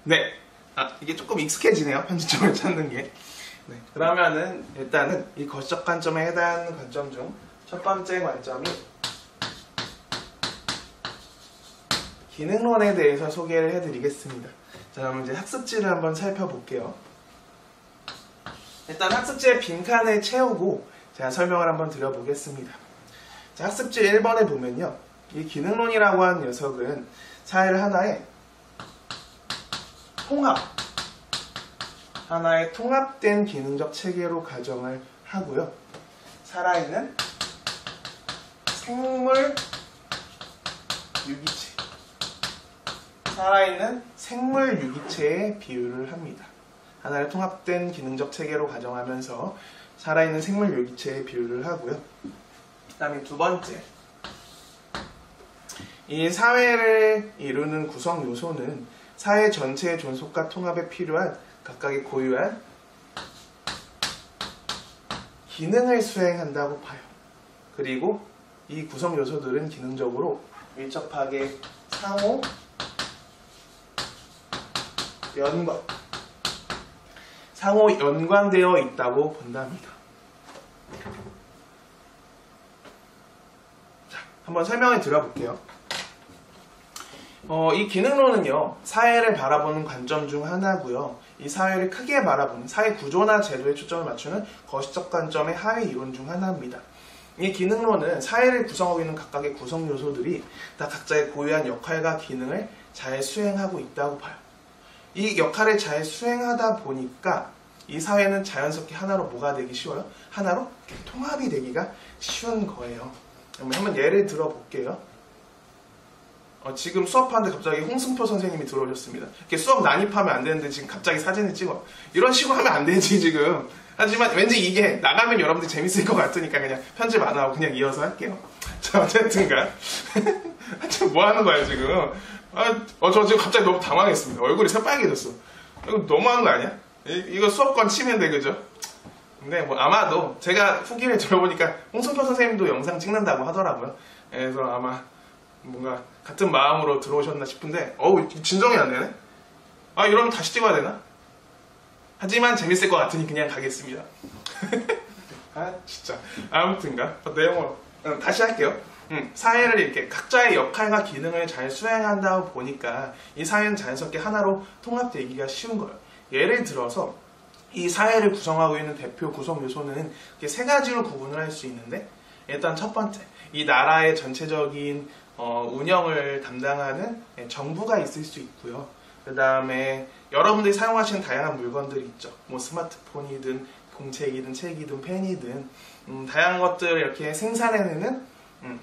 네. 이게 조금 익숙해지네요. 편집점을 찾는 게. 네. 그러면은 일단은 이 거시적 관점에 해당하는 관점 중 첫 번째 관점이 기능론에 대해서 소개를 해드리겠습니다. 자, 그럼 이제 학습지를 한번 살펴볼게요. 일단 학습지의 빈칸을 채우고 제가 설명을 한번 드려보겠습니다. 자, 학습지 1번에 보면요. 이 기능론이라고 하는 녀석은 사회를 하나의 통합된 기능적 체계로 가정을 하고요. 살아있는 생물 유기체에 비유를 합니다. 하나의 통합된 기능적 체계로 가정하면서 살아있는 생물 유기체에 비유를 하고요. 그 다음에 두 번째, 이 사회를 이루는 구성 요소는 사회 전체의 존속과 통합에 필요한 각각의 고유한 기능을 수행한다고 봐요. 그리고 이 구성 요소들은 기능적으로 밀접하게 상호 연관되어 있다고 본답니다. 자, 한번 설명을 드려볼게요. 이 기능론은요, 사회를 바라보는 관점 중 하나고요. 이 사회를 크게 바라보는 사회 구조나 제도에 초점을 맞추는 거시적 관점의 하위 이론 중 하나입니다. 이 기능론은 사회를 구성하고 있는 각각의 구성 요소들이 다 각자의 고유한 역할과 기능을 잘 수행하고 있다고 봐요. 이 역할을 잘 수행하다 보니까 이 사회는 자연스럽게 하나로 뭐가 되기 쉬워요? 하나로 통합이 되기가 쉬운 거예요. 한번 예를 들어볼게요. 지금 수업하는데 갑자기 홍승표 선생님이 들어오셨습니다. 이렇게 수업 난입하면 안 되는데 지금 갑자기 사진을 찍어. 이런 식으로 하면 안 되지 지금. 하지만 왠지 이게 나가면 여러분들 재밌을 것 같으니까 그냥 편집 안 하고 그냥 이어서 할게요. 자, 어쨌든간 지금 뭐 하는 거야 지금. 저 지금 갑자기 너무 당황했습니다. 얼굴이 새빨개졌어. 이거 너무하는 거 아니야? 이거 수업권 침해인데, 그죠? 근데 뭐 아마도 제가 후기를 들어보니까 홍승표 선생님도 영상 찍는다고 하더라고요. 그래서 아마 뭔가 같은 마음으로 들어오셨나 싶은데 진정이 안 되네? 이러면 다시 찍어야 되나? 하지만 재밌을 것 같으니 그냥 가겠습니다. 진짜. 아무튼가 내용을 다시 할게요. 사회를 이렇게 각자의 역할과 기능을 잘 수행한다 보니까 이 사회는 자연스럽게 하나로 통합되기가 쉬운 거예요. 예를 들어서 이 사회를 구성하고 있는 대표 구성 요소는 이렇게 세 가지로 구분을 할 수 있는데, 일단 첫 번째, 이 나라의 전체적인 운영을 담당하는 정부가 있을 수 있고요. 그 다음에 여러분들이 사용하시는 다양한 물건들이 있죠. 뭐 스마트폰이든 공책이든 책이든 펜이든 다양한 것들을 이렇게 생산해내는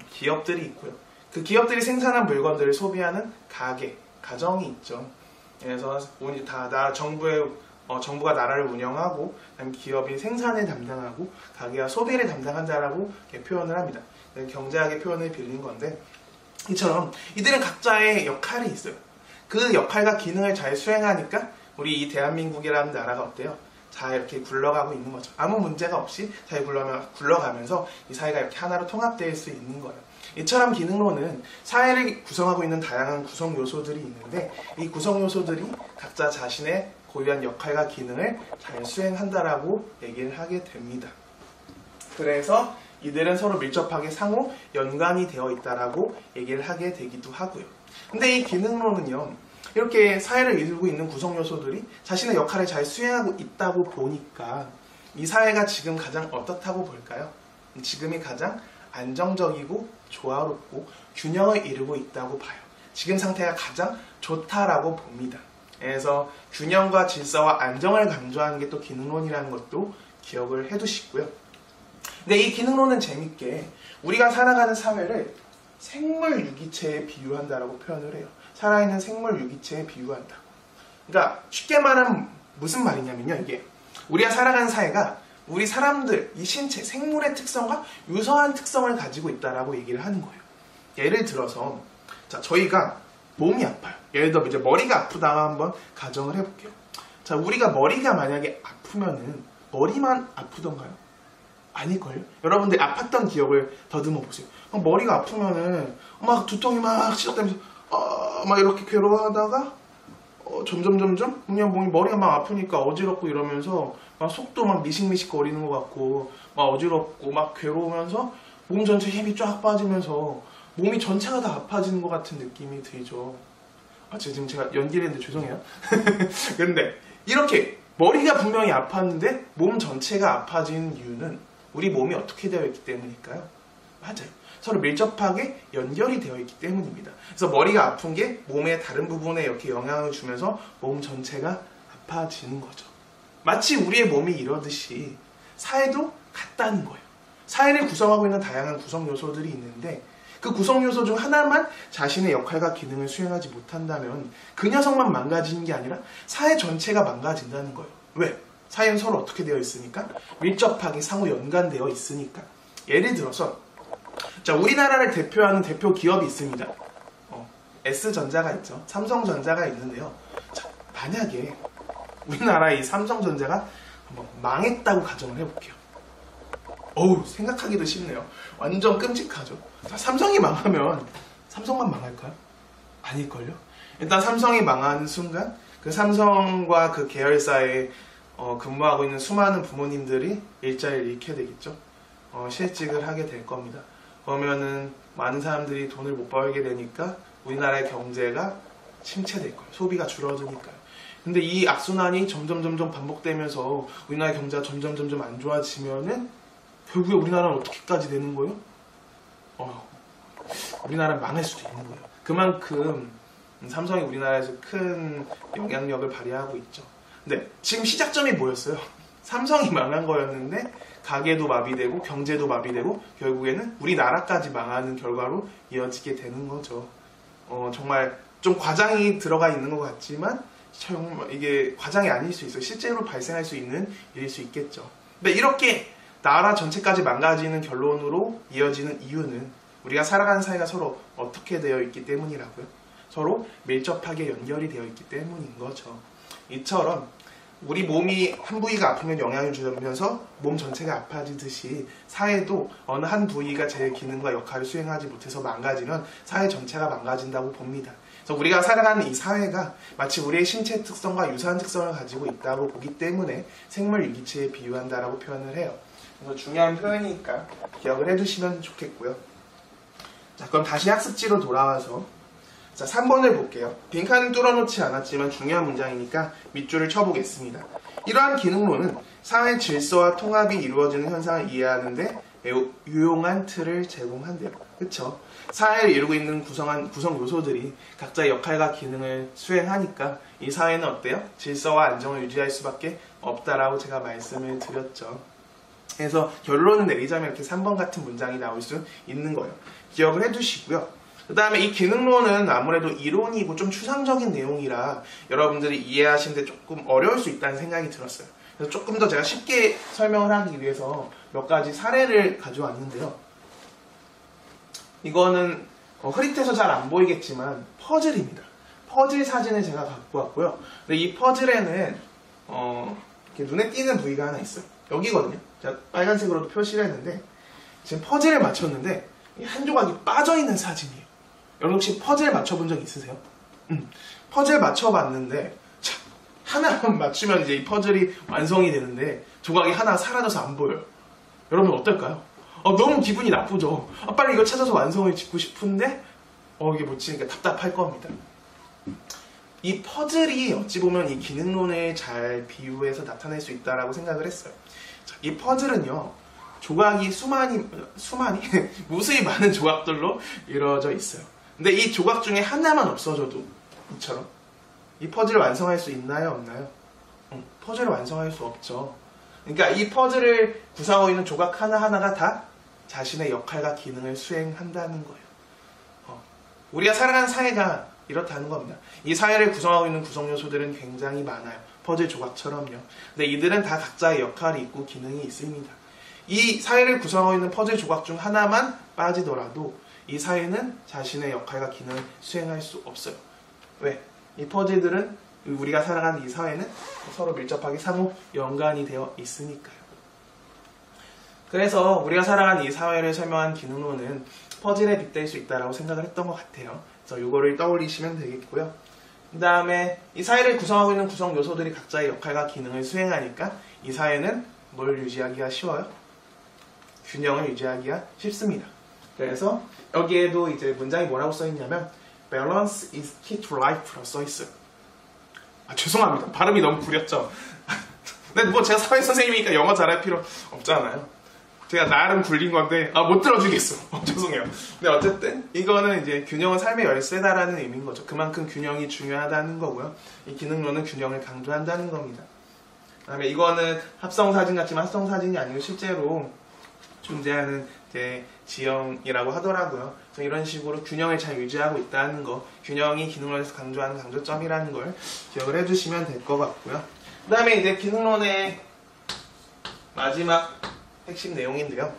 기업들이 있고요. 그 기업들이 생산한 물건들을 소비하는 가정이 있죠. 그래서 정부가 나라를 운영하고 기업이 생산을 담당하고 가게가 소비를 담당한다라고 표현을 합니다. 경제학의 표현을 빌린 건데, 이처럼 이들은 각자의 역할이 있어요. 그 역할과 기능을 잘 수행하니까 우리 이 대한민국이라는 나라가 어때요? 잘 이렇게 굴러가고 있는 거죠. 아무 문제가 없이 잘 굴러가면서 이 사회가 이렇게 하나로 통합될 수 있는 거예요. 이처럼 기능론은 사회를 구성하고 있는 다양한 구성 요소들이 있는데, 이 구성 요소들이 각자 자신의 고유한 역할과 기능을 잘 수행한다라고 얘기를 하게 됩니다. 그래서 이들은 서로 밀접하게 상호 연관이 되어 있다라고 얘기를 하게 되기도 하고요. 근데 이 기능론은요, 이렇게 사회를 이루고 있는 구성 요소들이 자신의 역할을 잘 수행하고 있다고 보니까 이 사회가 지금 가장 어떻다고 볼까요? 지금이 가장 안정적이고 조화롭고 균형을 이루고 있다고 봐요. 지금 상태가 가장 좋다라고 봅니다. 그래서 균형과 질서와 안정을 강조하는 게 또 기능론이라는 것도 기억을 해두시고요. 근데 이 기능론은 재밌게 우리가 살아가는 사회를 생물 유기체에 비유한다라고 표현을 해요. 살아있는 생물 유기체에 비유한다. 그러니까 쉽게 말하면 무슨 말이냐면요, 이게 우리가 살아가는 사회가 우리 사람들, 이 신체, 생물의 특성과 유사한 특성을 가지고 있다라고 얘기를 하는 거예요. 예를 들어서 저희가 몸이 아파요. 예를 들어 이제 머리가 아프다 한번 가정을 해볼게요. 자, 우리가 머리가 만약에 아프면은 머리만 아프던가요? 아닐걸요? 여러분들 아팠던 기억을 더듬어 보세요. 머리가 아프면은 막 두통이 막 시작되면서 막 이렇게 괴로워하다가 점점 그냥 머리가 막 아프니까 어지럽고 이러면서 막 속도 막 미식미식 거리는 것 같고 막 어지럽고 막 괴로우면서 몸 전체 힘이 쫙 빠지면서 몸이 전체가 다 아파지는 것 같은 느낌이 들죠. 지금 제가 연기를 했는데 죄송해요. 근데 이렇게 머리가 분명히 아팠는데 몸 전체가 아파지는 이유는 우리 몸이 어떻게 되어 있기 때문일까요? 맞아요. 서로 밀접하게 연결이 되어 있기 때문입니다. 그래서 머리가 아픈 게 몸의 다른 부분에 이렇게 영향을 주면서 몸 전체가 아파지는 거죠. 마치 우리의 몸이 이러듯이 사회도 같다는 거예요. 사회를 구성하고 있는 다양한 구성 요소들이 있는데 그 구성 요소 중 하나만 자신의 역할과 기능을 수행하지 못한다면 그 녀석만 망가지는 게 아니라 사회 전체가 망가진다는 거예요. 왜? 사회는 서로 어떻게 되어 있으니까? 밀접하게 상호 연관되어 있으니까. 예를 들어서 자, 우리나라를 대표하는 대표 기업이 있습니다. S전자가 있죠. 삼성전자가 있는데요. 자, 만약에 우리나라의 이 삼성전자가 한번 망했다고 가정을 해볼게요. 생각하기도 쉽네요. 완전 끔찍하죠. 자, 삼성이 망하면 삼성만 망할까요? 아닐걸요? 일단 삼성이 망하는 순간 그 삼성과 그 계열사에 근무하고 있는 수많은 부모님들이 일자리를 잃게 되겠죠. 실직을 하게 될 겁니다. 그러면은 많은 사람들이 돈을 못 벌게 되니까 우리나라의 경제가 침체될 거예요. 소비가 줄어드니까요. 근데 이 악순환이 점점 반복되면서 우리나라의 경제가 점점 안 좋아지면은 결국에 우리나라는 어떻게까지 되는 거예요? 우리나라는 망할 수도 있는 거예요. 그만큼 삼성이 우리나라에서 큰 영향력을 발휘하고 있죠. 근데 지금 시작점이 뭐였어요? 삼성이 망한 거였는데 가게도 마비되고 경제도 마비되고 결국에는 우리나라까지 망하는 결과로 이어지게 되는 거죠. 정말 좀 과장이 들어가 있는 것 같지만 정말 이게 과장이 아닐 수 있어요. 실제로 발생할 수 있는 일일 수 있겠죠. 근데 이렇게 나라 전체까지 망가지는 결론으로 이어지는 이유는 우리가 살아가는 사회가 서로 어떻게 되어 있기 때문이라고요. 서로 밀접하게 연결이 되어 있기 때문인 거죠. 이처럼 우리 몸이 한 부위가 아프면 영향을 주면서 몸 전체가 아파지듯이 사회도 어느 한 부위가 제 기능과 역할을 수행하지 못해서 망가지면 사회 전체가 망가진다고 봅니다. 그래서 우리가 살아가는 이 사회가 마치 우리의 신체 특성과 유사한 특성을 가지고 있다고 보기 때문에 생물 유기체에 비유한다라고 표현을 해요. 그래서 중요한 표현이니까 기억을 해두시면 좋겠고요. 자, 그럼 다시 학습지로 돌아와서 자, 3번을 볼게요. 빈칸은 뚫어놓지 않았지만 중요한 문장이니까 밑줄을 쳐보겠습니다. 이러한 기능론은 사회 질서와 통합이 이루어지는 현상을 이해하는데 매우 유용한 틀을 제공한대요. 그쵸? 사회를 이루고 있는 구성 요소들이 각자의 역할과 기능을 수행하니까 이 사회는 어때요? 질서와 안정을 유지할 수밖에 없다라고 제가 말씀을 드렸죠. 그래서 결론을 내리자면 이렇게 3번 같은 문장이 나올 수 있는 거예요. 기억을 해두시고요. 그 다음에 이 기능론은 아무래도 이론이고 좀 추상적인 내용이라 여러분들이 이해하시는데 조금 어려울 수 있다는 생각이 들었어요. 그래서 조금 더 제가 쉽게 설명을 하기 위해서 몇 가지 사례를 가져왔는데요. 이거는 흐릿해서 잘 안 보이겠지만 퍼즐입니다. 퍼즐 사진을 제가 갖고 왔고요. 근데 이 퍼즐에는 이렇게 눈에 띄는 부위가 하나 있어요. 여기거든요. 제가 빨간색으로도 표시를 했는데 지금 퍼즐을 맞췄는데 한 조각이 빠져있는 사진이에요. 여러분 혹시 퍼즐 맞춰본 적 있으세요? 퍼즐 맞춰봤는데 하나만 맞추면 이제 이 퍼즐이 완성이 되는데 조각이 하나 사라져서 안 보여요. 여러분 어떨까요? 너무 기분이 나쁘죠. 빨리 이거 찾아서 완성을 짓고 싶은데 이게 못 치니까 답답할 겁니다. 이 퍼즐이 어찌 보면 이 기능론을 잘 비유해서 나타낼 수 있다라고 생각을 했어요. 자, 이 퍼즐은요, 조각이 무수히 많은 조각들로 이루어져 있어요. 근데 이 조각 중에 하나만 없어져도 이처럼 이 퍼즐을 완성할 수 있나요? 없나요? 퍼즐을 완성할 수 없죠. 그러니까 이 퍼즐을 구성하고 있는 조각 하나하나가 다 자신의 역할과 기능을 수행한다는 거예요. 우리가 살아가는 사회가 이렇다는 겁니다. 이 사회를 구성하고 있는 구성 요소들은 굉장히 많아요. 퍼즐 조각처럼요. 근데 이들은 다 각자의 역할이 있고 기능이 있습니다. 이 사회를 구성하고 있는 퍼즐 조각 중 하나만 빠지더라도 이 사회는 자신의 역할과 기능을 수행할 수 없어요. 왜? 이 퍼즐들은 우리가 살아가는 이 사회는 서로 밀접하게 상호 연관이 되어 있으니까요. 그래서 우리가 살아가는 이 사회를 설명한 기능론은 퍼즐에 빗댈 수 있다고 생각을 했던 것 같아요. 그래서 이거를 떠올리시면 되겠고요. 그 다음에 이 사회를 구성하고 있는 구성 요소들이 각자의 역할과 기능을 수행하니까 이 사회는 뭘 유지하기가 쉬워요? 균형을 유지하기가 쉽습니다. 그래서 여기에도 이제 문장이 뭐라고 써있냐면 Balance is key to life라고 써있어요. 죄송합니다. 발음이 너무 구렸죠? 근데 뭐 제가 사회 선생님이니까 영어 잘할 필요 없잖아요. 제가 나름 굴린 건데 못 들어주겠어. 죄송해요. 근데 어쨌든 이거는 이제 균형은 삶의 열쇠다라는 의미인 거죠. 그만큼 균형이 중요하다는 거고요. 이 기능론은 균형을 강조한다는 겁니다. 그 다음에 이거는 합성사진 같지만 합성사진이 아니고 실제로 존재하는 이제 지형이라고 하더라고요. 그래서 이런 식으로 균형을 잘 유지하고 있다는 거, 균형이 기능론에서 강조하는 강조점이라는 걸 기억을 해주시면 될 것 같고요. 그 다음에 이제 기능론의 마지막 핵심 내용인데요.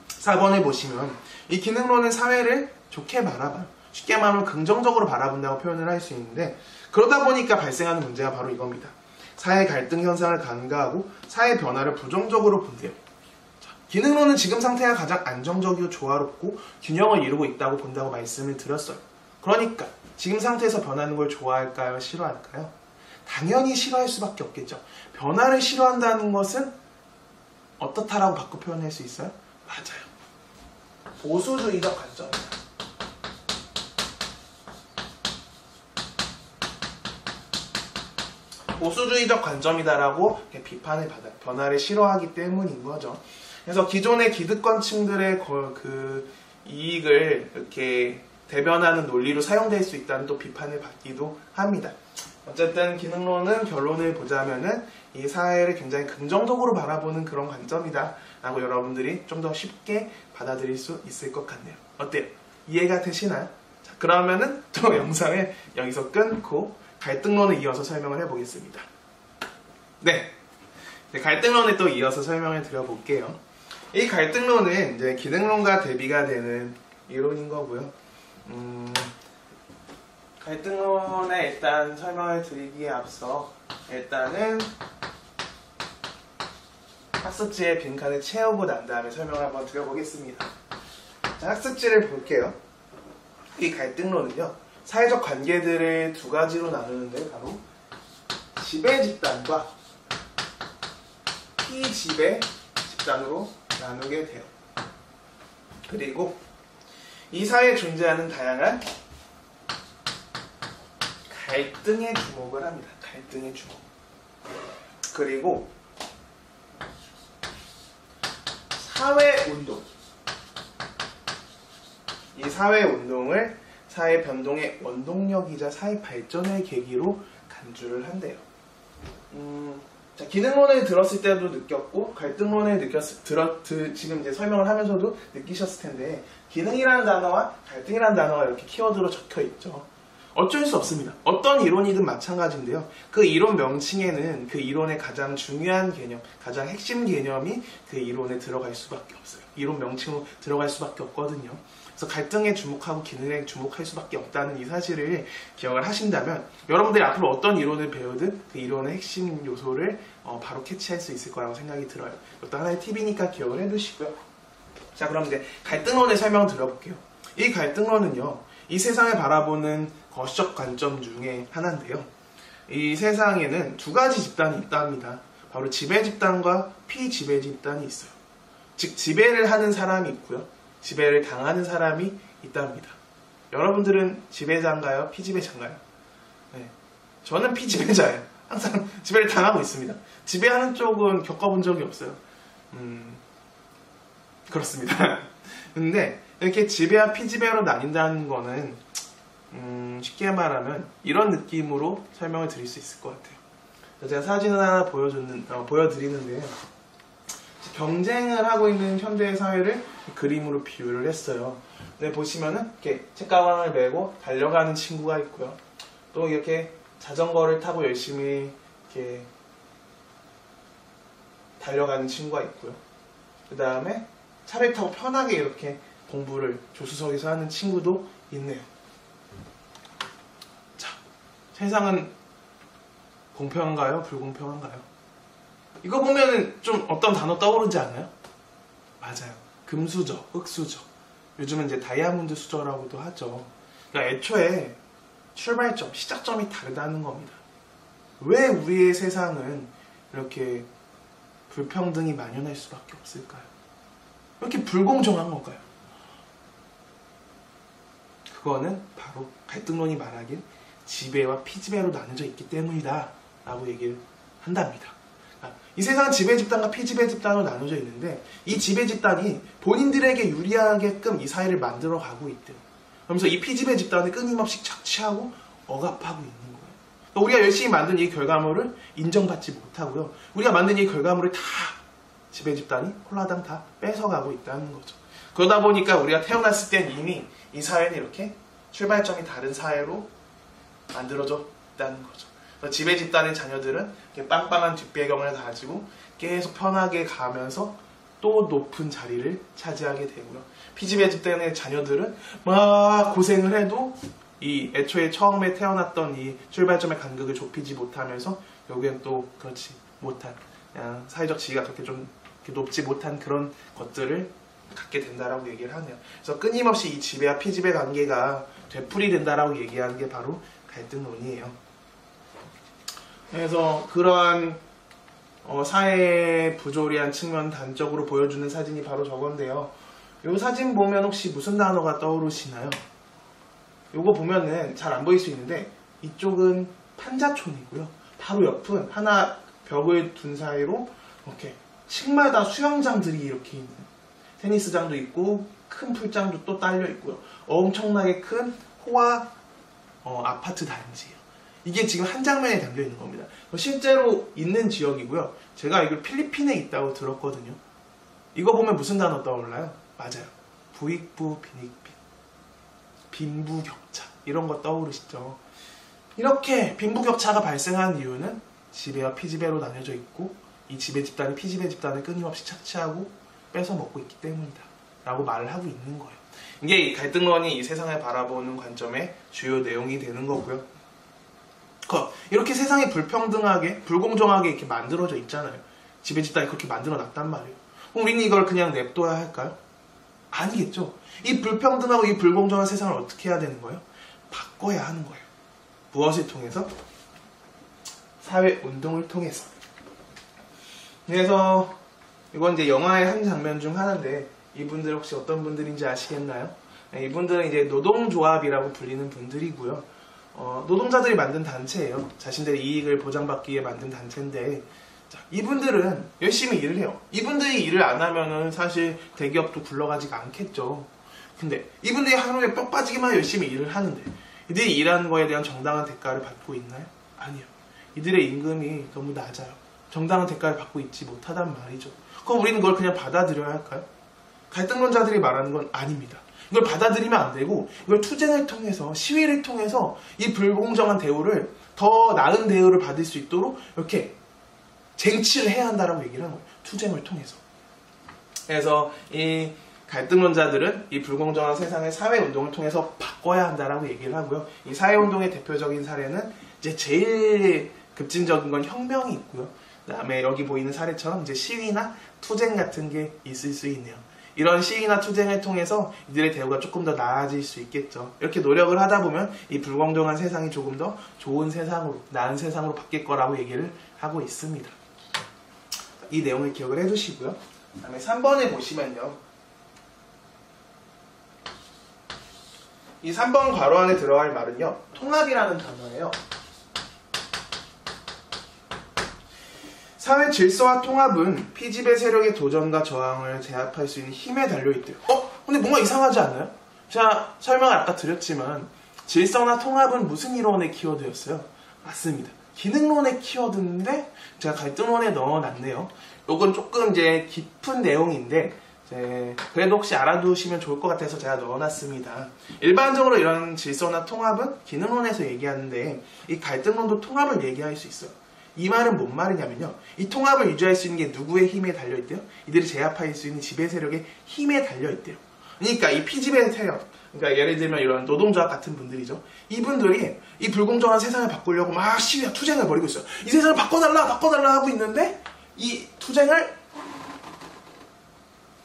4번을 보시면 이 기능론은 사회를 좋게 바라봐요. 쉽게 말하면 긍정적으로 바라본다고 표현을 할 수 있는데 그러다 보니까 발생하는 문제가 바로 이겁니다. 사회 갈등 현상을 간과하고 사회 변화를 부정적으로 본대요. 기능론은 지금 상태가 가장 안정적이고 조화롭고 균형을 이루고 있다고 본다고 말씀을 드렸어요. 그러니까 지금 상태에서 변하는 걸 좋아할까요? 싫어할까요? 당연히 싫어할 수밖에 없겠죠. 변화를 싫어한다는 것은 어떻다라고 바꿔 표현할 수 있어요? 맞아요. 보수주의적 관점입니다. 보수주의적 관점이다라고 비판을 받아요. 변화를 싫어하기 때문인 거죠. 그래서 기존의 기득권층들의 그 이익을 이렇게 대변하는 논리로 사용될 수 있다는 또 비판을 받기도 합니다. 어쨌든 기능론은 결론을 보자면은 이 사회를 굉장히 긍정적으로 바라보는 그런 관점이다 라고 여러분들이 좀 더 쉽게 받아들일 수 있을 것 같네요. 어때요? 이해가 되시나요? 자, 그러면은 또 영상을 여기서 끊고 갈등론을 이어서 설명을 해보겠습니다. 네, 갈등론에 또 이어서 설명을 드려볼게요. 이 갈등론은 이제 기능론과 대비가 되는 이론인 거고요. 갈등론에 일단 설명을 드리기에 앞서 일단은 학습지에 빈칸을 채우고 난 다음에 설명을 한번 드려보겠습니다. 자, 학습지를 볼게요. 이 갈등론은요, 사회적 관계들을 두 가지로 나누는데 바로 지배 집단과 피지배 집단으로 나누게 돼요. 그리고 이 사회에 존재하는 다양한 갈등에 주목을 합니다. 갈등의 주목. 그리고 사회운동. 이 사회운동을 사회 변동의 원동력이자 사회 발전의 계기로 간주를 한대요. 자, 기능론을 들었을 때도 느꼈고 갈등론을 지금 이제 설명을 하면서도 느끼셨을 텐데 기능이라는 단어와 갈등이라는 단어가 이렇게 키워드로 적혀 있죠. 어쩔 수 없습니다. 어떤 이론이든 마찬가지인데요. 그 이론 명칭에는 그 이론의 가장 중요한 개념, 가장 핵심 개념이 그 이론에 들어갈 수밖에 없어요. 이론 명칭으로 들어갈 수밖에 없거든요. 그래서 갈등에 주목하고 기능에 주목할 수밖에 없다는 이 사실을 기억을 하신다면 여러분들이 앞으로 어떤 이론을 배우든 그 이론의 핵심 요소를 바로 캐치할 수 있을 거라고 생각이 들어요. 이것도 하나의 팁이니까 기억을 해두시고요. 자, 그럼 이제 갈등론의 설명 드려볼게요. 이 갈등론은요, 이 세상을 바라보는 거시적 관점 중에 하나인데요. 이 세상에는 두 가지 집단이 있다 합니다. 바로 지배 집단과 피지배 집단이 있어요. 즉 지배를 하는 사람이 있고요. 지배를 당하는 사람이 있다 합니다. 여러분들은 지배자인가요? 피지배자인가요? 네. 저는 피지배자예요. 항상 지배를 당하고 있습니다. 지배하는 쪽은 겪어본 적이 없어요. 그렇습니다. 근데 이렇게 지배와 피지배로 나뉜다는 거는 쉽게 말하면 이런 느낌으로 설명을 드릴 수 있을 것 같아요. 제가 사진을 하나 보여드리는데요. 경쟁을 하고 있는 현대의 사회를 그림으로 비유를 했어요. 네, 보시면은 이렇게 책가방을 메고 달려가는 친구가 있고요. 또 이렇게 자전거를 타고 열심히 이렇게 달려가는 친구가 있고요. 그 다음에 차를 타고 편하게 이렇게 공부를 조수석에서 하는 친구도 있네요. 자, 세상은 공평한가요? 불공평한가요? 이거 보면은 좀 어떤 단어 떠오르지 않아요? 맞아요. 금수저, 흑수저. 요즘은 이제 다이아몬드 수저라고도 하죠. 그러니까 애초에 출발점, 시작점이 다르다는 겁니다. 왜 우리의 세상은 이렇게 불평등이 만연할 수밖에 없을까요? 왜 이렇게 불공정한 걸까요? 그거는 바로 갈등론이 말하길 지배와 피지배로 나눠져 있기 때문이다 라고 얘기를 한답니다. 이 세상은 지배 집단과 피지배 집단으로 나눠져 있는데 이 지배 집단이 본인들에게 유리하게끔 이 사회를 만들어 가고 있대요. 그러면서 이 피지배 집단을 끊임없이 착취하고 억압하고 있는 거예요. 우리가 열심히 만든 이 결과물을 인정받지 못하고요. 우리가 만든 이 결과물을 다 지배 집단이 홀라당 다 뺏어가고 있다는 거죠. 그러다 보니까 우리가 태어났을 땐 이미 이 사회는 이렇게 출발점이 다른 사회로 만들어져 있다는 거죠. 지배 집단의 자녀들은 이렇게 빵빵한 뒷배경을 가지고 계속 편하게 가면서 또 높은 자리를 차지하게 되고요. 피지배 집단의 자녀들은 막 고생을 해도 이 애초에 처음에 태어났던 이 출발점의 간극을 좁히지 못하면서 결국엔 또 그렇지 못한 사회적 지위가 그렇게 좀 높지 못한 그런 것들을 갖게 된다라고 얘기를 하네요. 그래서 끊임없이 이 지배와 피지배 관계가 되풀이된다라고 얘기하는 게 바로 갈등론이에요. 그래서 그러한 사회의 부조리한 측면 단적으로 보여주는 사진이 바로 저건데요. 이 사진 보면 혹시 무슨 단어가 떠오르시나요? 이거 보면은 잘 안 보일 수 있는데 이쪽은 판자촌이고요. 바로 옆은 하나 벽을 둔 사이로 이렇게 층마다 수영장들이 이렇게 있는 테니스장도 있고 큰 풀장도 또 딸려 있고요. 엄청나게 큰 호화 아파트 단지예요. 이게 지금 한 장면에 담겨 있는 겁니다. 실제로 있는 지역이고요. 제가 이걸 필리핀에 있다고 들었거든요. 이거 보면 무슨 단어 떠올라요? 맞아요. 부익부 빈익빈, 빈부격차 이런 거 떠오르시죠? 이렇게 빈부격차가 발생한 이유는 지배와 피지배로 나뉘어져 있고 이 지배 집단이 피지배 집단을 끊임없이 착취하고 뺏어 먹고 있기 때문이다 라고 말을 하고 있는 거예요. 이게 이 갈등론이 이 세상을 바라보는 관점의 주요 내용이 되는 거고요. 이렇게 세상이 불평등하게 불공정하게 이렇게 만들어져 있잖아요. 지배 집단이 그렇게 만들어 놨단 말이에요. 그럼 우리는 이걸 그냥 냅둬야 할까요? 아니겠죠. 이 불평등하고 이 불공정한 세상을 어떻게 해야 되는 거예요? 바꿔야 하는 거예요. 무엇을 통해서? 사회운동을 통해서. 그래서 이건 이제 영화의 한 장면 중 하나인데 이분들 혹시 어떤 분들인지 아시겠나요? 이분들은 이제 노동조합이라고 불리는 분들이고요. 노동자들이 만든 단체예요. 자신들의 이익을 보장받기 위해 만든 단체인데 자, 이분들은 열심히 일을 해요. 이분들이 일을 안 하면은 사실 대기업도 굴러가지가 않겠죠. 근데 이분들이 하루에 뼈 빠지기만 열심히 일을 하는데 이들이 일하는 거에 대한 정당한 대가를 받고 있나요? 아니요. 이들의 임금이 너무 낮아요. 정당한 대가를 받고 있지 못하단 말이죠. 그럼 우리는 그걸 그냥 받아들여야 할까요? 갈등론자들이 말하는 건 아닙니다. 이걸 받아들이면 안 되고 이걸 투쟁을 통해서 시위를 통해서 이 불공정한 대우를 더 나은 대우를 받을 수 있도록 이렇게 쟁취를 해야 한다라고 얘기를 하는 거예요. 투쟁을 통해서. 그래서 이 갈등론자들은 이 불공정한 세상의 사회운동을 통해서 바꿔야 한다라고 얘기를 하고요. 이 사회운동의 대표적인 사례는 이제 제일 급진적인 건 혁명이 있고요. 그 다음에 여기 보이는 사례처럼 이제 시위나 투쟁 같은 게 있을 수 있네요. 이런 시위나 투쟁을 통해서 이들의 대우가 조금 더 나아질 수 있겠죠. 이렇게 노력을 하다 보면 이 불공정한 세상이 조금 더 좋은 세상으로, 나은 세상으로 바뀔 거라고 얘기를 하고 있습니다. 이 내용을 기억을 해주시고요. 그 다음에 3번에 보시면요. 이 3번 괄호 안에 들어갈 말은요. 통합이라는 단어예요. 사회 질서와 통합은 피지배 세력의 도전과 저항을 제압할 수 있는 힘에 달려있대요. 근데 뭔가 이상하지 않나요? 제가 설명을 아까 드렸지만 질서나 통합은 무슨 이론의 키워드였어요? 맞습니다. 기능론의 키워드인데 제가 갈등론에 넣어놨네요. 요건 조금 이제 깊은 내용인데 그래도 혹시 알아두시면 좋을 것 같아서 제가 넣어놨습니다. 일반적으로 이런 질서나 통합은 기능론에서 얘기하는데 이 갈등론도 통합을 얘기할 수 있어요. 이 말은 뭔 말이냐면요. 이 통합을 유지할 수 있는 게 누구의 힘에 달려있대요? 이들이 제압할 수 있는 지배 세력의 힘에 달려있대요. 그러니까 이 피지배 세력, 그러니까 예를 들면 이런 노동조합 같은 분들이죠. 이분들이 이 불공정한 세상을 바꾸려고 막 시위와 투쟁을 벌이고 있어요. 이 세상을 바꿔달라 하고 있는데 이 투쟁을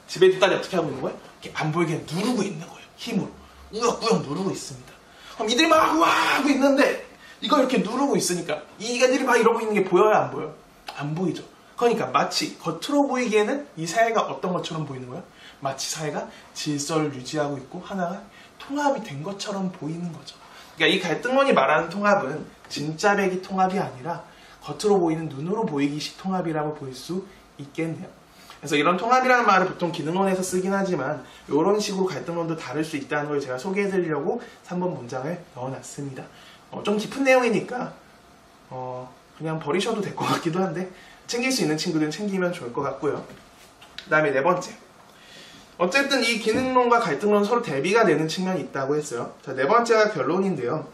지배 집단이 어떻게 하고 있는 거예요? 이렇게 안 보이게 누르고 있는 거예요. 힘으로. 우역우역 누르고 있습니다. 그럼 이들이 막 우와 하고 있는데 이걸 이렇게 누르고 있으니까 이들이 막 이러고 있는 게 보여요, 안 보여요? 안 보이죠. 그러니까 마치 겉으로 보이기에는 이 사회가 어떤 것처럼 보이는 거야? 마치 사회가 질서를 유지하고 있고 하나가 통합이 된 것처럼 보이는 거죠. 그러니까 이 갈등론이 말하는 통합은 진짜 배기 통합이 아니라 겉으로 보이는 눈으로 보이기식 통합이라고 볼 수 있겠네요. 그래서 이런 통합이라는 말을 보통 기능론에서 쓰긴 하지만 이런 식으로 갈등론도 다를 수 있다는 걸 제가 소개해드리려고 3번 문장을 넣어놨습니다. 좀 깊은 내용이니까 그냥 버리셔도 될 것 같기도 한데 챙길 수 있는 친구들은 챙기면 좋을 것 같고요. 그 다음에 네 번째. 어쨌든 이 기능론과 갈등론은 서로 대비가 되는 측면이 있다고 했어요. 자, 네 번째가 결론인데요.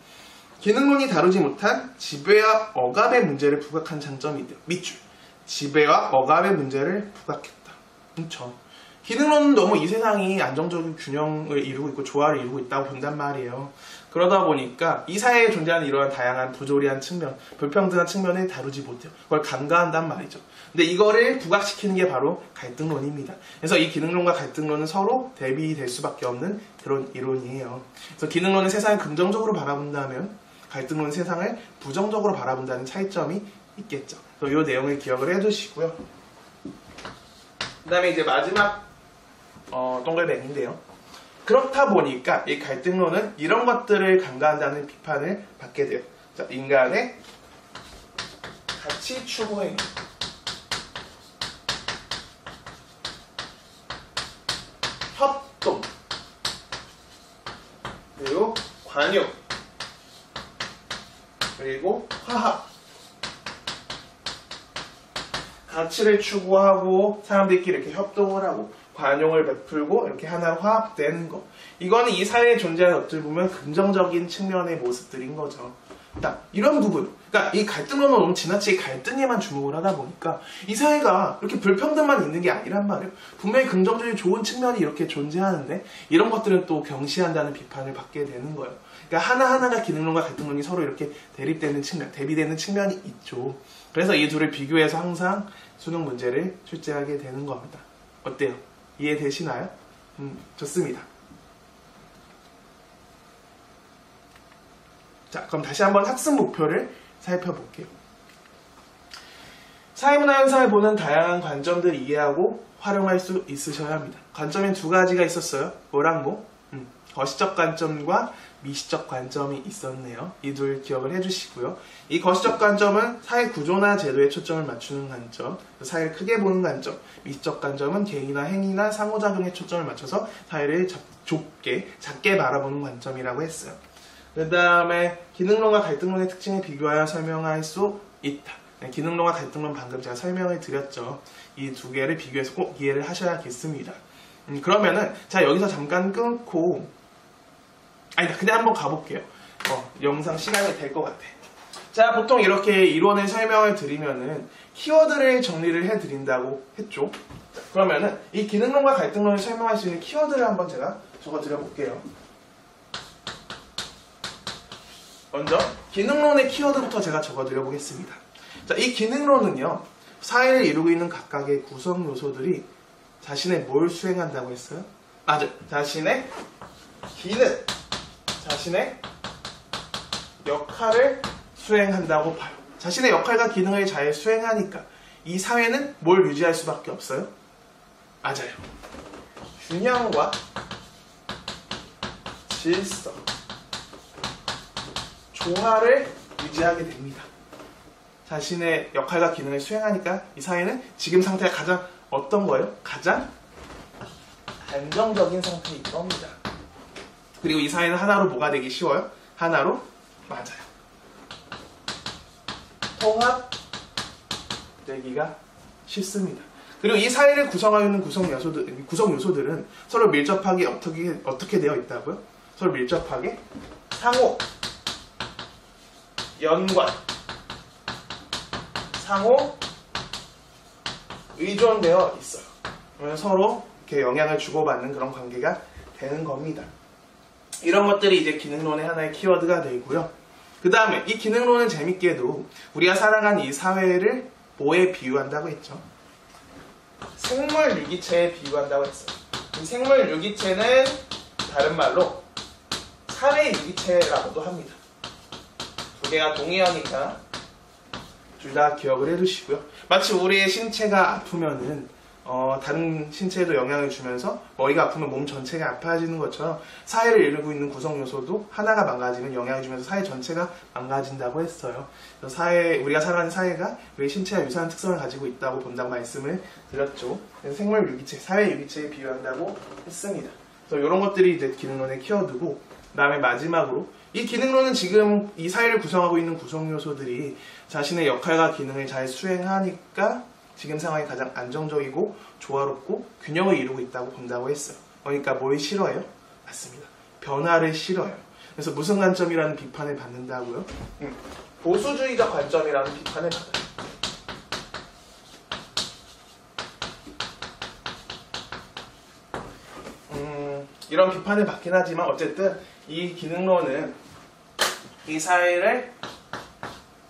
기능론이 다루지 못한 지배와 억압의 문제를 부각한 장점이 있대요. 밑줄. 지배와 억압의 문제를 부각했다. 그렇죠. 기능론은 너무 이 세상이 안정적인 균형을 이루고 있고 조화를 이루고 있다고 본단 말이에요. 그러다 보니까 이 사회에 존재하는 이러한 다양한 부조리한 측면, 불평등한 측면을 다루지 못해요. 그걸 간과한단 말이죠. 근데 이거를 부각시키는 게 바로 갈등론입니다. 그래서 이 기능론과 갈등론은 서로 대비될 수밖에 없는 그런 이론이에요. 그래서 기능론은 세상을 긍정적으로 바라본다면 갈등론은 세상을 부정적으로 바라본다는 차이점이 있겠죠. 그래서 이 내용을 기억을 해두시고요. 그 다음에 이제 마지막 동글뱅인데요. 그렇다 보니까 이 갈등론은 이런 것들을 간과한다는 비판을 받게 돼요. 자, 인간의 가치 추구행, 협동, 그리고 관용, 그리고 화합, 가치를 추구하고 사람들끼리 이렇게 협동을 하고 관용을 베풀고 이렇게 하나로 화합되는 거. 이거는 이 사회에 존재하는 어떻게 보면 긍정적인 측면의 모습들인 거죠. 이런 부분. 그러니까 이 갈등론은 너무 지나치게 갈등에만 주목을 하다 보니까 이 사회가 이렇게 불평등만 있는 게 아니란 말이에요. 분명히 긍정적인 좋은 측면이 이렇게 존재하는데 이런 것들은 또 경시한다는 비판을 받게 되는 거예요. 그러니까 하나하나가 기능론과 갈등론이 서로 이렇게 대립되는 측면, 대비되는 측면이 있죠. 그래서 이 둘을 비교해서 항상 수능 문제를 출제하게 되는 겁니다. 어때요? 이해되시나요? 좋습니다. 자, 그럼 다시 한번 학습 목표를 살펴볼게요. 사회문화 현상을 보는 다양한 관점들을 이해하고 활용할 수 있으셔야 합니다. 관점엔 두 가지가 있었어요. 뭐랑 뭐? 거시적 관점과 미시적 관점이 있었네요. 이 둘 기억을 해주시고요. 이 거시적 관점은 사회 구조나 제도에 초점을 맞추는 관점, 사회를 크게 보는 관점. 미시적 관점은 개인이나 행위나 상호작용에 초점을 맞춰서 사회를 작게 바라보는 관점이라고 했어요. 그 다음에 기능론과 갈등론의 특징을 비교하여 설명할 수 있다. 기능론과 갈등론 방금 제가 설명을 드렸죠. 이 두 개를 비교해서 꼭 이해를 하셔야겠습니다. 그러면은 자 여기서 잠깐 끊고 그냥 한번 가볼게요. 영상 시간이 될 것 같아. 자, 보통 이렇게 이론을 설명을 드리면은 키워드를 정리를 해드린다고 했죠. 자, 그러면은 이 기능론과 갈등론을 설명할 수 있는 키워드를 한번 제가 적어드려 볼게요. 먼저 기능론의 키워드부터 제가 적어드려 보겠습니다. 자, 이 기능론은요, 사회를 이루고 있는 각각의 구성 요소들이 자신의 뭘 수행한다고 했어요? 맞아요. 자신의 기능, 자신의 역할을 수행한다고 봐요. 자신의 역할과 기능을 잘 수행하니까 이 사회는 뭘 유지할 수밖에 없어요? 맞아요. 균형과 질서, 조화를 유지하게 됩니다. 자신의 역할과 기능을 수행하니까 이 사회는 지금 상태가 가장 어떤 거예요? 가장 안정적인 상태일 겁니다. 그리고 이 사회는 하나로 뭐가 되기 쉬워요? 하나로? 맞아요. 통합되기가 쉽습니다. 그리고 이 사회를 구성하는 구성 요소들은 서로 밀접하게 어떻게 되어 있다고요? 서로 밀접하게 상호, 연관, 상호, 의존되어 있어요. 서로 이렇게 영향을 주고받는 그런 관계가 되는 겁니다. 이런 것들이 이제 기능론의 하나의 키워드가 되고요. 그 다음에 이 기능론은 재밌게도 우리가 살아가는 이 사회를 뭐에 비유한다고 했죠? 생물 유기체에 비유한다고 했어요. 이 생물 유기체는 다른 말로 사회 유기체라고도 합니다. 두 개가 동의어니까 둘 다 기억을 해두시고요. 마치 우리의 신체가 아프면은 다른 신체에도 영향을 주면서 머리가 아프면 몸 전체가 아파지는 것처럼 사회를 이루고 있는 구성 요소도 하나가 망가지면 영향을 주면서 사회 전체가 망가진다고 했어요. 그래서 우리가 살아가는 사회가 우리 신체와 유사한 특성을 가지고 있다고 본다고 말씀을 드렸죠. 그래서 생물 유기체, 사회 유기체에 비유한다고 했습니다. 그래서 이런 것들이 이제 기능론에 키워두고, 그 다음에 마지막으로 이 기능론은 지금 이 사회를 구성하고 있는 구성 요소들이 자신의 역할과 기능을 잘 수행하니까 지금 상황이 가장 안정적이고 조화롭고 균형을 이루고 있다고 본다고 했어요. 그러니까 뭘 싫어해요? 맞습니다. 변화를 싫어해요. 그래서 무슨 관점이라는 비판을 받는다고요? 보수주의적 관점이라는 비판을 받아요. 이런 비판을 받긴 하지만 어쨌든 이 기능론은 이 사회를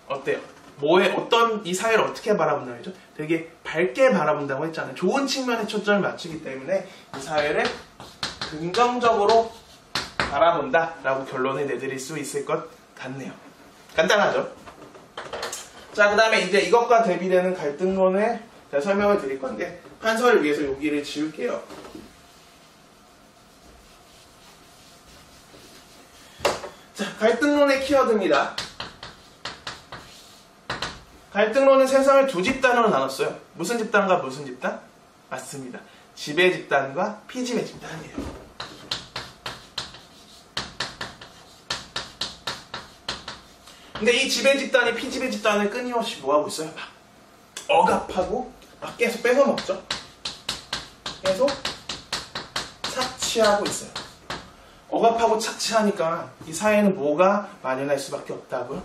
어때요? 이 사회를 어떻게 바라본다고 했죠? 되게 밝게 바라본다고 했잖아요. 좋은 측면에 초점을 맞추기 때문에 이 사회를 긍정적으로 바라본다 라고 결론을 내드릴 수 있을 것 같네요. 간단하죠? 자, 그 다음에 이제 이것과 대비되는 갈등론을 제가 설명을 드릴 건데 판서를 위해서 여기를 지울게요. 자, 갈등론의 키워드입니다. 갈등론은 세상을 두 집단으로 나눴어요. 무슨 집단과 무슨 집단? 맞습니다. 지배 집단과 피지배 집단이에요. 근데 이 지배 집단이 피지배 집단을 끊임없이 뭐하고 있어요? 막 억압하고 막 계속 뺏어먹죠. 계속 착취하고 있어요. 억압하고 착취하니까 이 사회는 뭐가 만연할 수밖에 없다고요?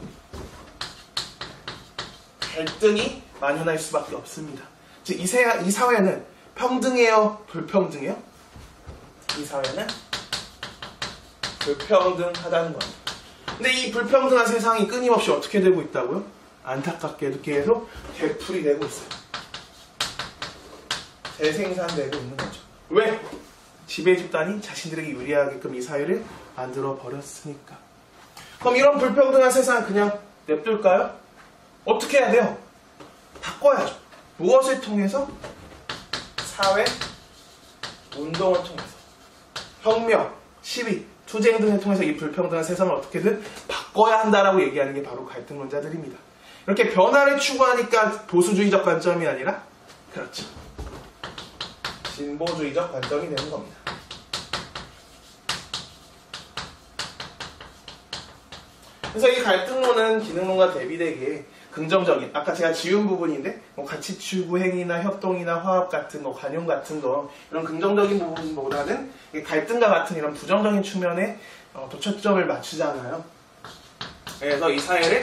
갈등이 만연할 수밖에 없습니다. 즉, 이 사회는 평등해요? 불평등해요? 이 사회는 불평등하다는 겁니다. 근데 이 불평등한 세상이 끊임없이 어떻게 되고 있다고요? 안타깝게도 계속 되풀이 되고 있어요. 재생산되고 있는 거죠. 왜? 지배 집단이 자신들에게 유리하게끔 이 사회를 만들어 버렸으니까. 그럼 이런 불평등한 세상 그냥 냅둘까요? 어떻게 해야 돼요? 바꿔야죠. 무엇을 통해서? 사회 운동을 통해서, 혁명, 시위, 투쟁 등을 통해서 이 불평등한 세상을 어떻게든 바꿔야 한다라고 얘기하는 게 바로 갈등론자들입니다. 이렇게 변화를 추구하니까 보수주의적 관점이 아니라, 그렇죠, 진보주의적 관점이 되는 겁니다. 그래서 이 갈등론은 기능론과 대비되게 긍정적인, 아까 제가 지운 부분인데 가치 추구 행위나 협동이나 화합 같은 관용 같은 거, 이런 긍정적인 부분보다는 갈등과 같은 이런 부정적인 측면에 더 초점을 맞추잖아요. 그래서 이 사회를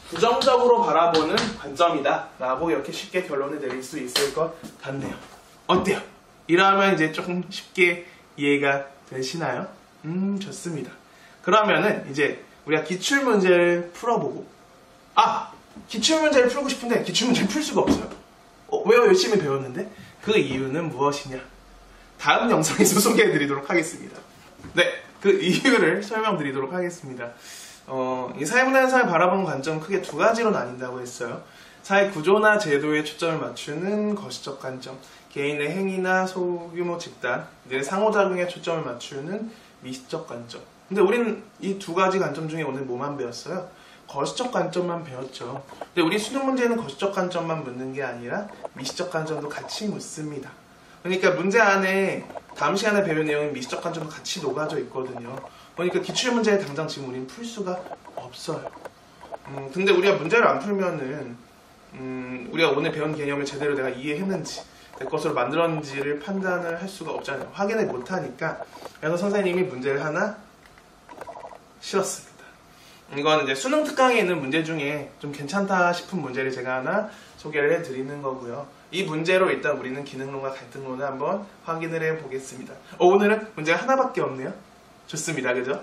부정적으로 바라보는 관점이다 라고 이렇게 쉽게 결론을 내릴 수 있을 것 같네요. 어때요? 이러면 이제 조금 쉽게 이해가 되시나요? 좋습니다. 그러면은 이제 우리가 기출문제를 풀어보고, 기출문제를 풀고 싶은데 기출문제를 풀 수가 없어요. 왜 열심히 배웠는데? 그 이유는 무엇이냐? 다음 영상에서 소개해드리도록 하겠습니다. 네, 그 이유를 설명드리도록 하겠습니다. 이 사회문화 현상을 바라보는 관점은 크게 두 가지로 나뉜다고 했어요. 사회 구조나 제도에 초점을 맞추는 거시적 관점, 개인의 행위나 소규모 집단들의 상호작용에 초점을 맞추는 미시적 관점. 근데 우리는 이 두 가지 관점 중에 오늘 뭐만 배웠어요? 거시적 관점만 배웠죠. 근데 우리 수능 문제는 거시적 관점만 묻는 게 아니라 미시적 관점도 같이 묻습니다. 그러니까 문제 안에 다음 시간에 배울 내용인 미시적 관점도 같이 녹아져 있거든요. 그러니까 기출문제를 당장 지금 우리는 풀 수가 없어요. 근데 우리가 문제를 안 풀면은 우리가 오늘 배운 개념을 제대로 내가 이해했는지 내 것으로 만들었는지를 판단을 할 수가 없잖아요. 확인을 못하니까. 그래서 선생님이 문제를 하나 실었습니다. 이건 이제 수능 특강에 있는 문제 중에 좀 괜찮다 싶은 문제를 제가 하나 소개를 해드리는 거고요. 이 문제로 일단 우리는 기능론과 갈등론을 한번 확인을 해보겠습니다. 오늘은 문제가 하나밖에 없네요. 좋습니다. 그죠?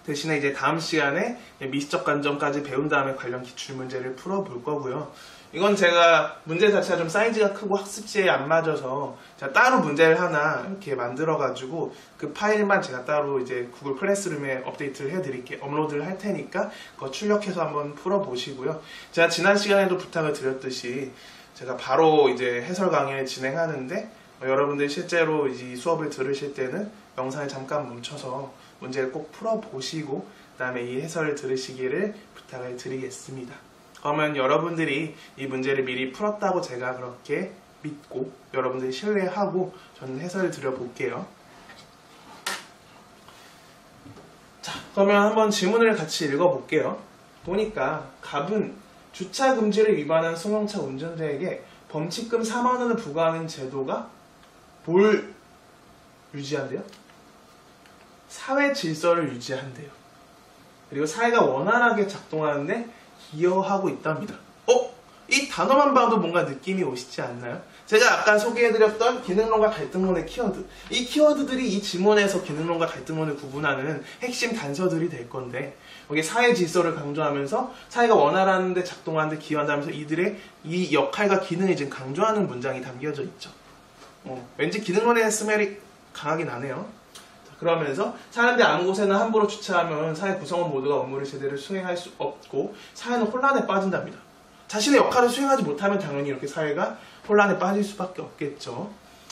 대신에 이제 다음 시간에 미시적 관점까지 배운 다음에 관련 기출문제를 풀어볼 거고요. 이건 제가 문제 자체가 좀 사이즈가 크고 학습지에 안 맞아서 제가 따로 문제를 하나 이렇게 만들어가지고 그 파일만 제가 따로 이제 구글 클래스룸에 업데이트를 해드릴게요. 업로드를 할 테니까 그거 출력해서 한번 풀어보시고요. 제가 지난 시간에도 부탁을 드렸듯이 제가 바로 이제 해설 강의를 진행하는데 여러분들이 실제로 이 수업을 들으실 때는 영상을 잠깐 멈춰서 문제를 꼭 풀어보시고 그 다음에 이 해설을 들으시기를 부탁을 드리겠습니다. 그러면 여러분들이 이 문제를 미리 풀었다고 제가 그렇게 믿고 여러분들이 신뢰하고 저는 해설을 드려볼게요. 자, 그러면 한번 지문을 같이 읽어볼게요. 보니까 갑은 주차 금지를 위반한 승용차 운전자에게 범칙금 4만 원을 부과하는 제도가 뭘 유지한대요? 사회 질서를 유지한대요. 그리고 사회가 원활하게 작동하는데 기여하고 있답니다. 이 단어만 봐도 뭔가 느낌이 오시지 않나요? 제가 아까 소개해드렸던 기능론과 갈등론의 키워드, 이 키워드들이 이 지문에서 기능론과 갈등론을 구분하는 핵심 단서들이 될 건데 여기 사회 질서를 강조하면서 사회가 원활한데 작동하는데 기여한다면서 이들의 이 역할과 기능을 지금 강조하는 문장이 담겨져 있죠. 왠지 기능론의 스멜이 강하게 나네요. 그러면서 사는데 아무 곳에나 함부로 주차하면 사회 구성원 모두가 업무를 제대로 수행할 수 없고 사회는 혼란에 빠진답니다. 자신의 역할을 수행하지 못하면 당연히 이렇게 사회가 혼란에 빠질 수밖에 없겠죠.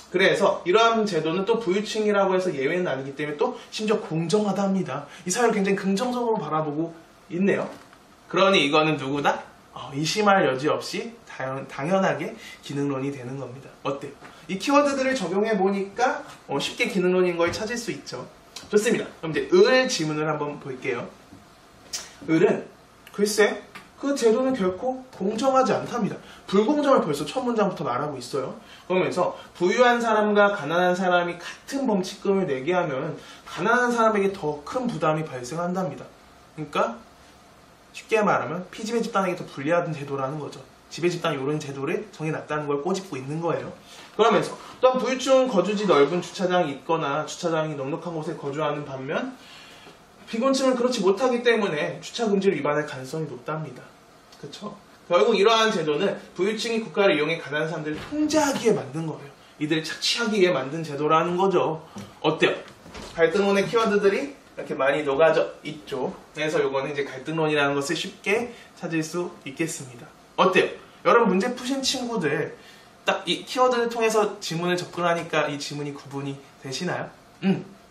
그래서 이러한 제도는 또 부유층이라고 해서 예외는 아니기 때문에 또 심지어 공정하답니다. 이 사회를 굉장히 긍정적으로 바라보고 있네요. 그러니 이거는 누구나 의심할 여지 없이 당연하게 기능론이 되는 겁니다. 어때요? 이 키워드들을 적용해 보니까 쉽게 기능론인 걸 찾을 수 있죠. 좋습니다. 그럼 이제 을 지문을 한번 볼게요. 을은 글쎄 그 제도는 결코 공정하지 않답니다. 불공정을 벌써 첫 문장부터 말하고 있어요. 그러면서 부유한 사람과 가난한 사람이 같은 범칙금을 내게 하면 가난한 사람에게 더 큰 부담이 발생한답니다. 그러니까 쉽게 말하면 피지배 집단에게 더 불리한 제도라는 거죠. 지배 집단이 이런 제도를 정해놨다는 걸 꼬집고 있는 거예요. 그러면서 또한 부유층은 거주지 넓은 주차장이 있거나 주차장이 넉넉한 곳에 거주하는 반면 빈곤층은 그렇지 못하기 때문에 주차 금지를 위반할 가능성이 높답니다. 그렇죠? 결국 이러한 제도는 부유층이 국가를 이용해 가난한 사람들을 통제하기에 만든 거예요. 이들을 착취하기 위해 만든 제도라는 거죠. 어때요? 갈등론의 키워드들이 이렇게 많이 녹아져 있죠. 그래서 요거는 이제 갈등론이라는 것을 쉽게 찾을 수 있겠습니다. 어때요? 여러분 문제 푸신 친구들 딱 이 키워드를 통해서 지문을 접근하니까 이 지문이 구분이 되시나요?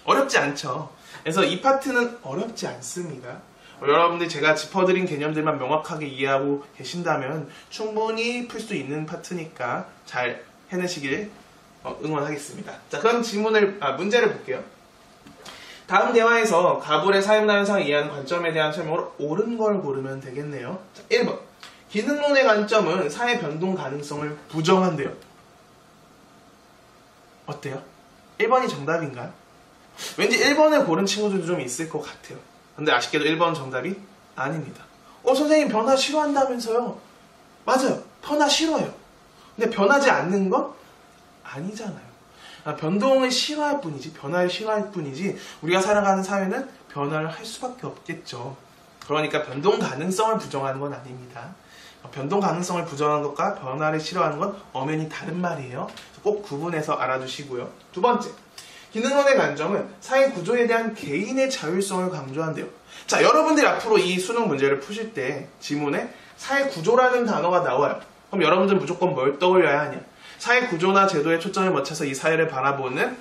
어렵지 않죠. 그래서 이 파트는 어렵지 않습니다. 여러분들 제가 짚어드린 개념들만 명확하게 이해하고 계신다면 충분히 풀 수 있는 파트니까 잘 해내시길 응원하겠습니다. 자, 그럼 문제를 볼게요. 다음 대화에서 가불의 사유나 현상을 이해하는 관점에 대한 설명으로 옳은 걸 고르면 되겠네요. 자, 1번. 기능론의 관점은 사회 변동 가능성을 부정한대요. 어때요? 1번이 정답인가요? 왠지 1번을 고른 친구들도 좀 있을 것 같아요. 근데 아쉽게도 1번 정답이 아닙니다. 선생님 변화 싫어한다면서요? 맞아요. 변화 싫어요. 근데 변하지 않는 건 아니잖아요. 변동을 싫어할 뿐이지, 변화를 싫어할 뿐이지 우리가 살아가는 사회는 변화를 할 수밖에 없겠죠. 그러니까 변동 가능성을 부정하는 건 아닙니다. 변동 가능성을 부정하는 것과 변화를 싫어하는 건 엄연히 다른 말이에요. 꼭 구분해서 알아두시고요. 두 번째, 기능론의 관점은 사회 구조에 대한 개인의 자율성을 강조한대요. 자, 여러분들이 앞으로 이 수능 문제를 푸실 때 지문에 사회 구조라는 단어가 나와요. 그럼 여러분들은 무조건 뭘 떠올려야 하냐? 사회 구조나 제도에 초점을 맞춰서 이 사회를 바라보는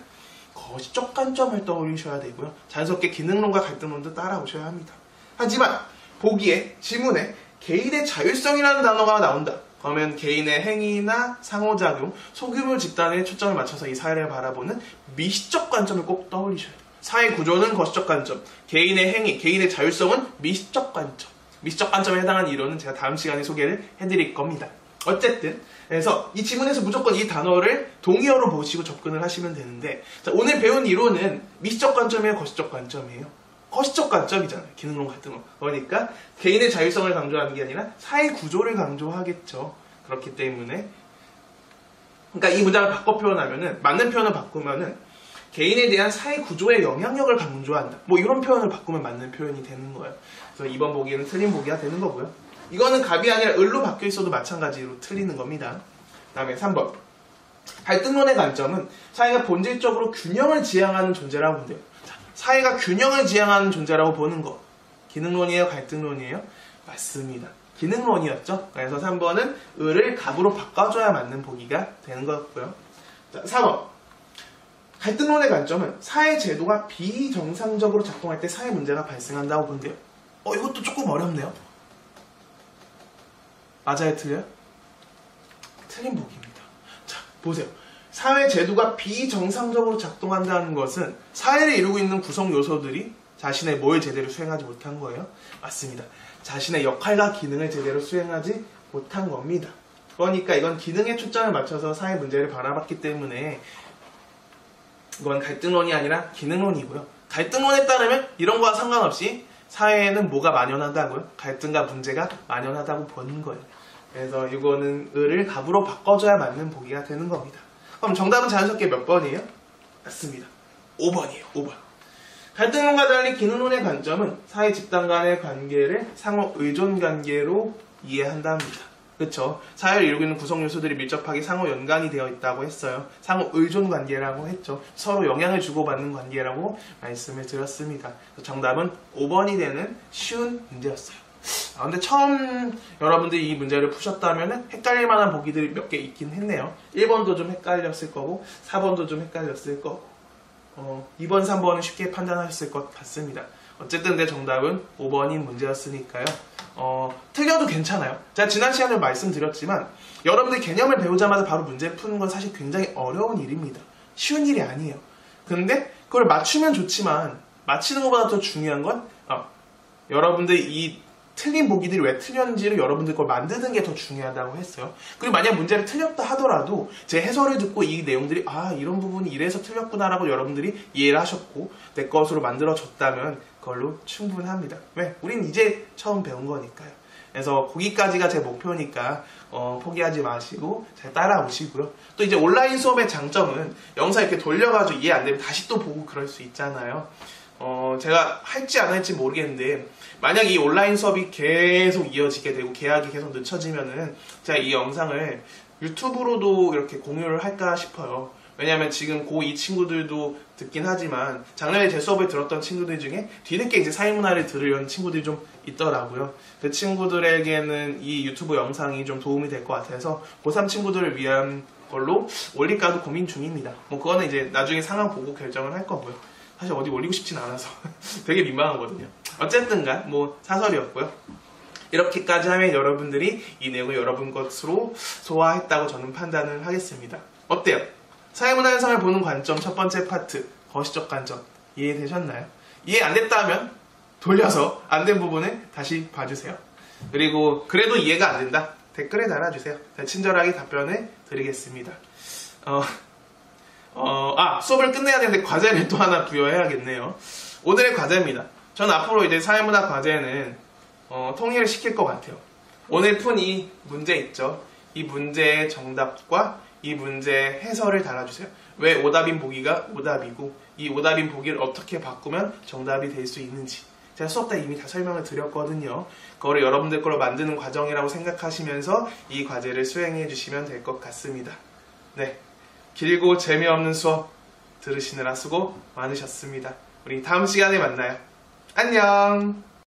거시적 관점을 떠올리셔야 되고요. 자연스럽게 기능론과 갈등론도 따라오셔야 합니다. 하지만 보기에 지문에 개인의 자율성이라는 단어가 나온다. 그러면 개인의 행위나 상호작용, 소규모 집단에 초점을 맞춰서 이 사회를 바라보는 미시적 관점을 꼭 떠올리셔야 돼요. 사회 구조는 거시적 관점, 개인의 행위, 개인의 자율성은 미시적 관점. 미시적 관점에 해당하는 이론은 제가 다음 시간에 소개를 해드릴 겁니다. 어쨌든 그래서 이 지문에서 무조건 이 단어를 동의어로 보시고 접근을 하시면 되는데, 자, 오늘 배운 이론은 미시적 관점이에요, 거시적 관점이에요? 거시적 관점이잖아요. 기능론 갈등론. 그러니까 개인의 자율성을 강조하는 게 아니라 사회 구조를 강조하겠죠. 그렇기 때문에 그러니까 이 문장을 바꿔 표현하면은, 맞는 표현을 바꾸면은 개인에 대한 사회 구조의 영향력을 강조한다. 뭐 이런 표현을 바꾸면 맞는 표현이 되는 거예요. 그래서 2번 보기에는 틀린 보기가 되는 거고요. 이거는 갑이 아니라 을로 바뀌어 있어도 마찬가지로 틀리는 겁니다. 그 다음에 3번. 갈등론의 관점은 사회가 본질적으로 균형을 지향하는 존재라고 본대요. 자, 사회가 균형을 지향하는 존재라고 보는 거. 기능론이에요? 갈등론이에요? 맞습니다. 기능론이었죠. 그래서 3번은 을을 갑으로 바꿔줘야 맞는 보기가 되는 거였고요. 자, 4번. 갈등론의 관점은 사회 제도가 비정상적으로 작동할 때 사회 문제가 발생한다고 본대요. 이것도 조금 어렵네요. 맞아요? 틀려요? 틀린 보기입니다. 자, 보세요. 사회 제도가 비정상적으로 작동한다는 것은 사회를 이루고 있는 구성 요소들이 자신의 뭘 제대로 수행하지 못한 거예요? 맞습니다. 자신의 역할과 기능을 제대로 수행하지 못한 겁니다. 그러니까 이건 기능에 초점을 맞춰서 사회 문제를 바라봤기 때문에 이건 갈등론이 아니라 기능론이고요. 갈등론에 따르면 이런 거와 상관없이 사회에는 뭐가 만연하다고요? 갈등과 문제가 만연하다고 보는 거예요. 그래서 이거는 을을 갑으로 바꿔줘야 맞는 보기가 되는 겁니다. 그럼 정답은 자연스럽게 몇 번이에요? 맞습니다. 5번이에요. 5번. 갈등론과 달리 기능론의 관점은 사회 집단 간의 관계를 상호 의존 관계로 이해한답니다. 그렇죠? 사회를 이루고 있는 구성 요소들이 밀접하게 상호 연관이 되어 있다고 했어요. 상호 의존 관계라고 했죠. 서로 영향을 주고받는 관계라고 말씀을 드렸습니다. 정답은 5번이 되는 쉬운 문제였어요. 근데 처음 여러분들이 이 문제를 푸셨다면 헷갈릴 만한 보기들이 몇 개 있긴 했네요. 1번도 좀 헷갈렸을 거고 4번도 좀 헷갈렸을 거고 2번, 3번은 쉽게 판단하셨을 것 같습니다. 어쨌든 내 정답은 5번인 문제였으니까요. 틀려도 괜찮아요. 제가 지난 시간에 말씀드렸지만 여러분들이 개념을 배우자마자 바로 문제 푸는 건 사실 굉장히 어려운 일입니다. 쉬운 일이 아니에요. 근데 그걸 맞추면 좋지만 맞히는 것보다 더 중요한 건 여러분들이 이 틀린 보기들이 왜 틀렸는지를 여러분들 걸 만드는 게 더 중요하다고 했어요. 그리고 만약 문제를 틀렸다 하더라도 제 해설을 듣고 이 내용들이 이런 부분이 이래서 틀렸구나라고 여러분들이 이해를 하셨고 내 것으로 만들어졌다면 그걸로 충분합니다. 왜? 우린 이제 처음 배운 거니까요. 그래서 거기까지가 제 목표니까 포기하지 마시고 잘 따라오시고요. 또 이제 온라인 수업의 장점은 영상 이렇게 돌려가지고 이해 안 되면 다시 또 보고 그럴 수 있잖아요. 제가 할지 안 할지 모르겠는데 만약 이 온라인 수업이 계속 이어지게 되고 계약이 계속 늦춰지면은 제가 이 영상을 유튜브로도 이렇게 공유를 할까 싶어요. 왜냐하면 지금 고2 친구들도 듣긴 하지만 작년에 제 수업을 들었던 친구들 중에 뒤늦게 이제 사회문화를 들으려는 친구들이 좀 있더라고요. 그 친구들에게는 이 유튜브 영상이 좀 도움이 될 것 같아서 고3 친구들을 위한 걸로 올릴까도 고민 중입니다. 뭐 그거는 이제 나중에 상황 보고 결정을 할 거고요. 사실 어디 올리고 싶진 않아서 되게 민망하거든요. 어쨌든간 뭐 사설이었고요. 이렇게까지 하면 여러분들이 이 내용을 여러분 것으로 소화했다고 저는 판단을 하겠습니다. 어때요? 사회문화 현상을 보는 관점 첫 번째 파트 거시적 관점 이해되셨나요? 이해 안 됐다면 돌려서 안 된 부분을 다시 봐주세요. 그리고 그래도 이해가 안 된다? 댓글에 달아주세요. 친절하게 답변을 드리겠습니다. 수업을 끝내야 되는데 과제를 또 하나 부여해야겠네요. 오늘의 과제입니다. 저는 앞으로 이제 사회문화 과제는 통일을 시킬 것 같아요. 오늘 푼 이 문제 있죠? 이 문제의 정답과 이 문제의 해설을 달아주세요. 왜 오답인 보기가 오답이고 이 오답인 보기를 어떻게 바꾸면 정답이 될 수 있는지 제가 수업 때 이미 다 설명을 드렸거든요. 그거를 여러분들 걸로 만드는 과정이라고 생각하시면서 이 과제를 수행해 주시면 될 것 같습니다. 네, 길고 재미없는 수업 들으시느라 수고 많으셨습니다. 우리 다음 시간에 만나요. 안녕.